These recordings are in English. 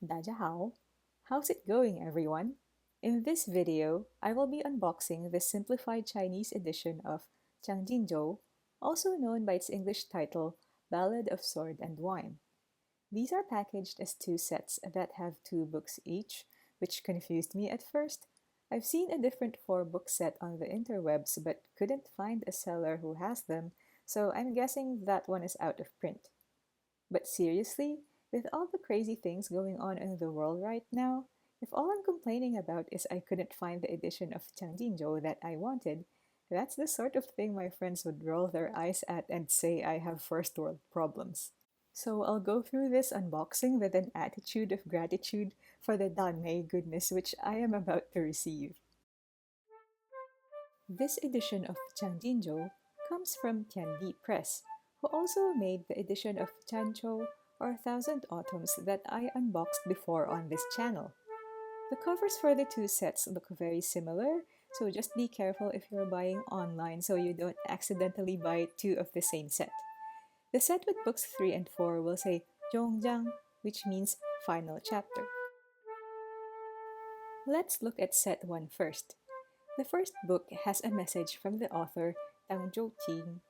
大家好. How's it going, everyone? In this video, I will be unboxing the simplified Chinese edition of Qiang, also known by its English title, Ballad of Sword and Wine. These are packaged as two sets that have two books each, which confused me at first. I've seen a different four-book set on the interwebs but couldn't find a seller who has them, so I'm guessing that one is out of print. But seriously, with all the crazy things going on in the world right now, if all I'm complaining about is I couldn't find the edition of Changjinzhou that I wanted, that's the sort of thing my friends would roll their eyes at and say I have first world problems. So I'll go through this unboxing with an attitude of gratitude for the Danmei goodness which I am about to receive. This edition of Changjinzhou comes from Tiandi Press, who also made the edition of Chanzhou or Thousand Autumns that I unboxed before on this channel. The covers for the two sets look very similar, so just be careful if you're buying online so you don't accidentally buy two of the same set. The set with books 3 and 4 will say Zhongjiang, which means final chapter. Let's look at set 1 first. The first book has a message from the author Tang Qing,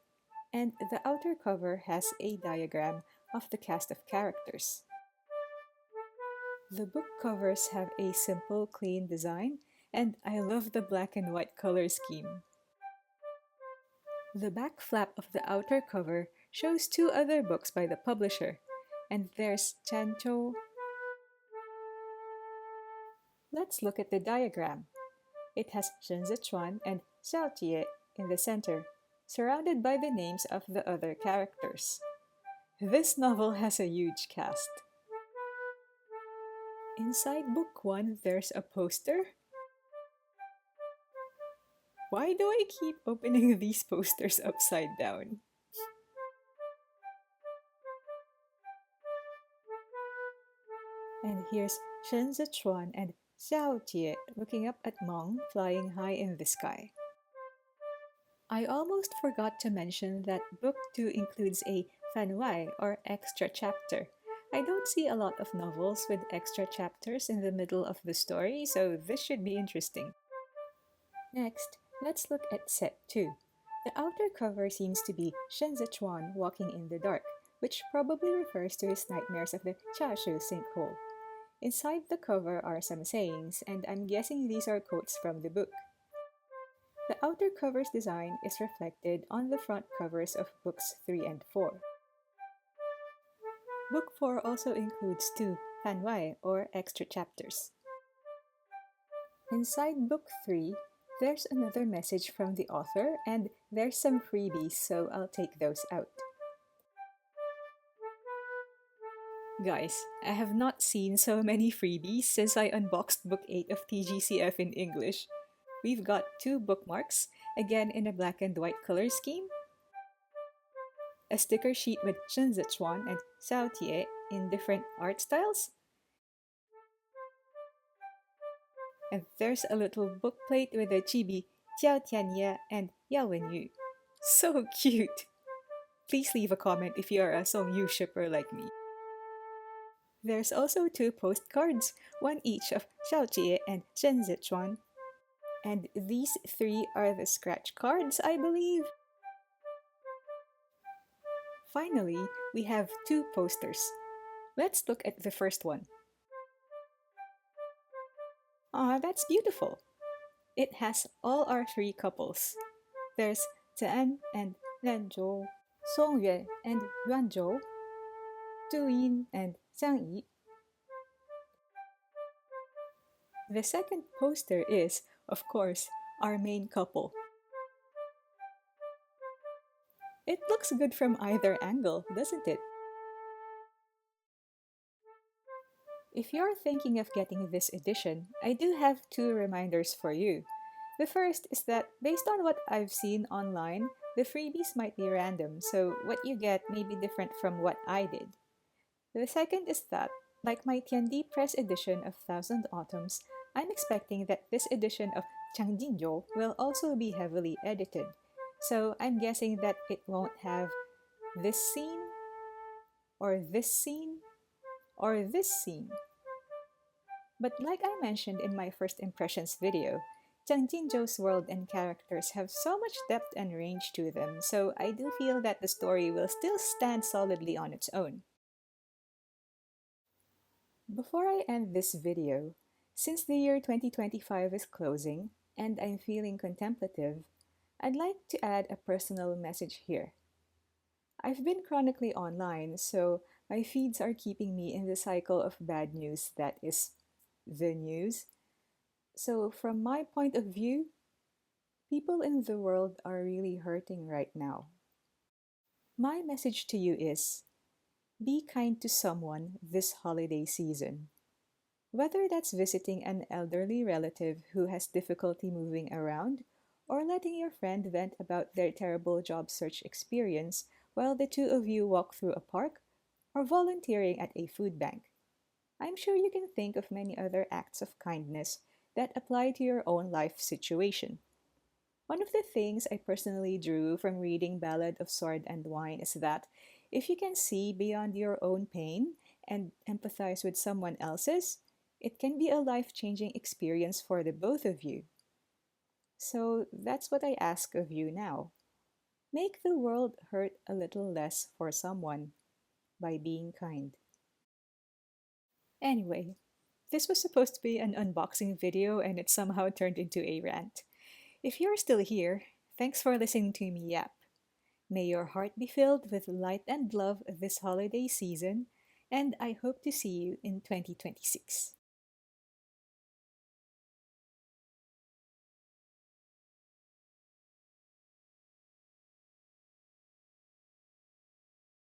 and the outer cover has a diagram of the cast of characters. The book covers have a simple, clean design, and I love the black and white color scheme. The back flap of the outer cover shows two other books by the publisher, and there's Chanzhou. Let's look at the diagram. It has Shen Zichuan and Xiaojie in the center, surrounded by the names of the other characters. This novel has a huge cast. Inside book 1, there's a poster. Why do I keep opening these posters upside down? And here's Shen Zichuan and Xiao Jie looking up at Meng flying high in the sky. I almost forgot to mention that book 2 includes a fanwai or extra chapter. I don't see a lot of novels with extra chapters in the middle of the story, so this should be interesting. Next, let's look at set 2. The outer cover seems to be Shen Zichuan walking in the dark, which probably refers to his nightmares of the Chashu sinkhole. Inside the cover are some sayings, and I'm guessing these are quotes from the book. The outer cover's design is reflected on the front covers of books 3 and 4. Book 4 also includes two fanwai or extra chapters. Inside book 3, there's another message from the author, and there's some freebies, so I'll take those out. Guys, I have not seen so many freebies since I unboxed book 8 of TGCF in English. We've got two bookmarks, again in a black and white color scheme, a sticker sheet with Shen Zichuan and Xiao Tie in different art styles, and there's a little book plate with a chibi Jiao Tianye and Yao Wenyu. So cute! Please leave a comment if you are a Song Yu shipper like me. There's also two postcards, one each of Xiao Jie and Shen Zichuan. And these three are the scratch cards, I believe. Finally, we have two posters. Let's look at the first one. Ah, that's beautiful. It has all our three couples. There's Zhen and Lenzhou, Songyue and Yuanzhou, Du Yin and Xiang Yi. The second poster is, of course, our main couple. It looks good from either angle, doesn't it? If you're thinking of getting this edition, I do have two reminders for you. The first is that based on what I've seen online, the freebies might be random, so what you get may be different from what I did. The second is that, like my Tiandi Press edition of Thousand Autumns, I'm expecting that this edition of Changjinzhou will also be heavily edited. So I'm guessing that it won't have this scene, or this scene, or this scene. But like I mentioned in my first impressions video, Zhang Jinzhou's world and characters have so much depth and range to them, so I do feel that the story will still stand solidly on its own. Before I end this video, since the year 2025 is closing and I'm feeling contemplative, I'd like to add a personal message here. I've been chronically online, so my feeds are keeping me in the cycle of bad news that is the news. So, from my point of view, people in the world are really hurting right now. My message to you is be kind to someone this holiday season. Whether that's visiting an elderly relative who has difficulty moving around, or letting your friend vent about their terrible job search experience while the two of you walk through a park, or volunteering at a food bank. I'm sure you can think of many other acts of kindness that apply to your own life situation. One of the things I personally drew from reading Ballad of Sword and Wine is that if you can see beyond your own pain and empathize with someone else's, it can be a life changing experience for the both of you. So that's what I ask of you now. Make the world hurt a little less for someone by being kind. Anyway, this was supposed to be an unboxing video and it somehow turned into a rant. If you're still here, thanks for listening to me yap. May your heart be filled with light and love this holiday season, and I hope to see you in 2026.